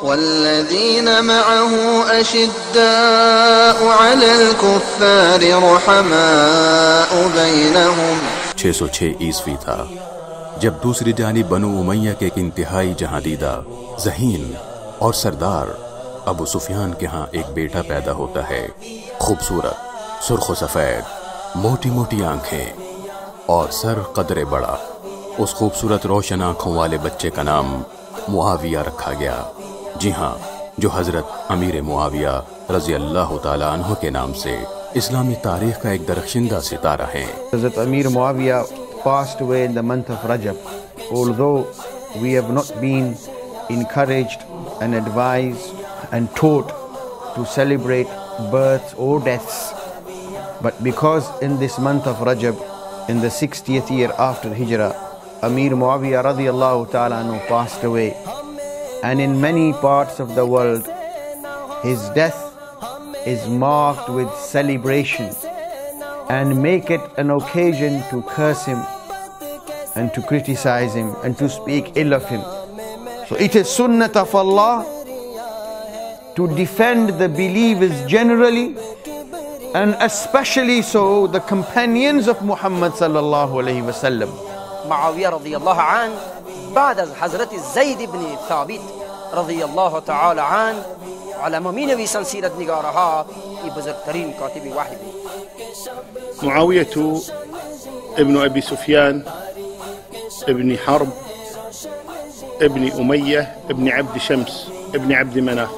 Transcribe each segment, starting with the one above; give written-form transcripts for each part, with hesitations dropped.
والذين معه أشداء على الكفار رحماء بينهم 606 عیسوی تھا جب دوسری جانب بنو امیہ کے ایک انتہائی جہاں دیدہ ذہین اور سردار ابو سفیان کے ہاں ایک بیٹا پیدا ہوتا ہے، خوبصورت، سرخ و سفید، موٹی موٹی آنکھیں اور سر قدرے بڑا۔ اس خوبصورت روشن آنکھوں والے بچے کا نام معاویہ رکھا گیا، جی ہاں، جو حضرت امیر معاویہ رضی اللہ تعالیٰ عنہ کے نام سے اسلامی تاریخ کا ایک درخشندہ ستارہ ہے۔ حضرت امیر معاویہ passed away in the month of Rajab. Although we have not been encouraged and advised and taught to celebrate births or deaths, but because in this month of Rajab, in the 60th year after Hijrah, Amir Muawiyah radiyallahu ta'ala anhu passed away, and in many parts of the world his death is marked with celebration and make it an occasion to curse him and to criticize him and to speak ill of him. So it is sunnah of Allah to defend the believers generally, and especially so the companions of Muhammad sallallahu alayhi wa sallam. معاویہ رضی اللہ عنہ بعد از حضرت زید بن ثابت رضی اللہ تعالی عنہ علماء نویسان سیرت نگارها ای بزرگترین کاتب وحی بود. معاوية ابن أبي سفيان ابن حرب ابن أمية ابن عبد شمس ابن عبد مناف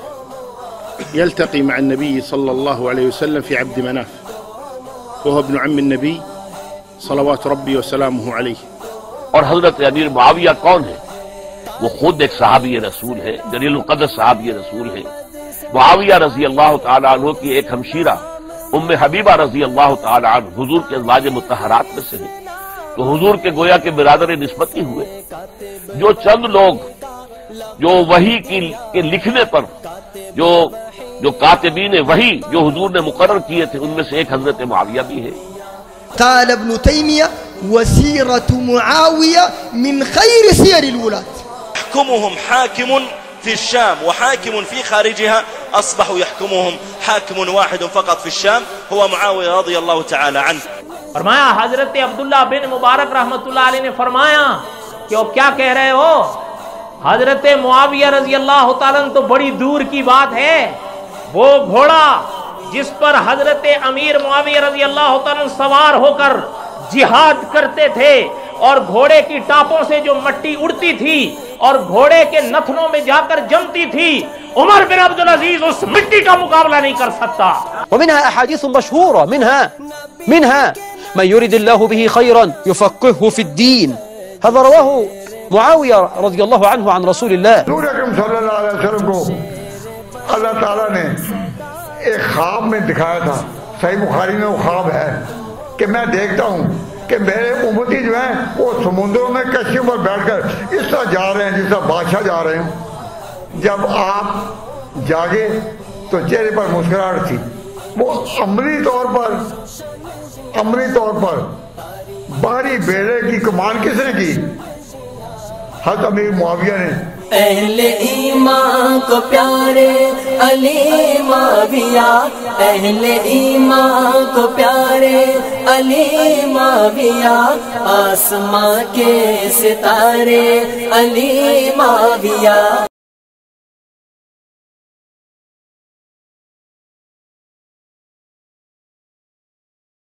يلتقي مع النبي صلى الله عليه وسلم في عبد مناف، وهو ابن عم النبي صلوات ربي وسلامه عليه. اور حضرت امیر معاویہ کون ہے؟ وہ خود ایک صحابی رسول ہے، جلیل القدر صحابی رسول ہے۔ معاویہ رضی اللہ تعالیٰ عنہ کی ایک ہمشیرہ ام حبیبہ رضی اللہ تعالیٰ عنہ حضور کے ازواج مطہرات میں سے ہیں، تو حضور کے گویا کے برادر نسبت ہی ہوئے۔ جو چند لوگ جو وحی کے لکھنے پر جو کاتبین وحی جو حضور نے مقرر کیے تھے، ان میں سے ایک حضرت معاویہ بھی ہے۔ قال ابن تيمية وسيرة معاوية من خير سير الولاة. يحكمهم حاكم في الشام وحاكم في خارجها، أصبحوا يحكمهم حاكم واحد فقط في الشام هو معاوية رضي الله تعالى عنه. فرمایا حضرت عبداللہ بن مبارک رحمۃ اللہ علیہ نے فرمایا کہ وہ کیا کہہ رہے ہو؟ حضرت معاویہ رضی اللہ تعالیٰ تو بڑی دور کی بات ہے، وہ گھوڑا جس پر حضرت امیر معاویہ رضی اللہ تعالیٰ سوار ہو کر جہاد کرتے تھے، اور گھوڑے کی ٹاپوں سے جو مٹی اڑتی تھی اور گھوڑے کے نتنوں میں جا کر جمتی تھی، عمر بن عبدالعزیز اس مٹی کا مقابلہ نہیں کر سکتا۔ ومنها احاديث مشهورة منها من يريد الله به خيرا يفقهه في الدين. هذا رواه معاوية رضي الله عنه عن رسول الله. حضور اکرم صلی اللہ علیہ وسلم کو اللہ تعالیٰ نے ایک خواب میں دکھایا تھا، صحیح بخاری میں وہ خواب ہے کہ میں دیکھتا ہوں کہ میرے امتی جو ہیں وہ سمندروں میں کشتیوں پر بیٹھ کر اس طرح جا رہے ہیں جس طرح بادشاہ جا رہے ہیں۔ جب آپ جاگے تو چہرے پر مسکراہٹ تھی۔ وہ عملی طور پر بحری بیڑے کی کمان کس نے کی؟ حضرت امیر معاویہ نے۔ اہل ایمان کو پیارے علی معاویہ، اہل ایمان کو پیارے علی معاویہ، آسمان کے ستارے علی معاویہ۔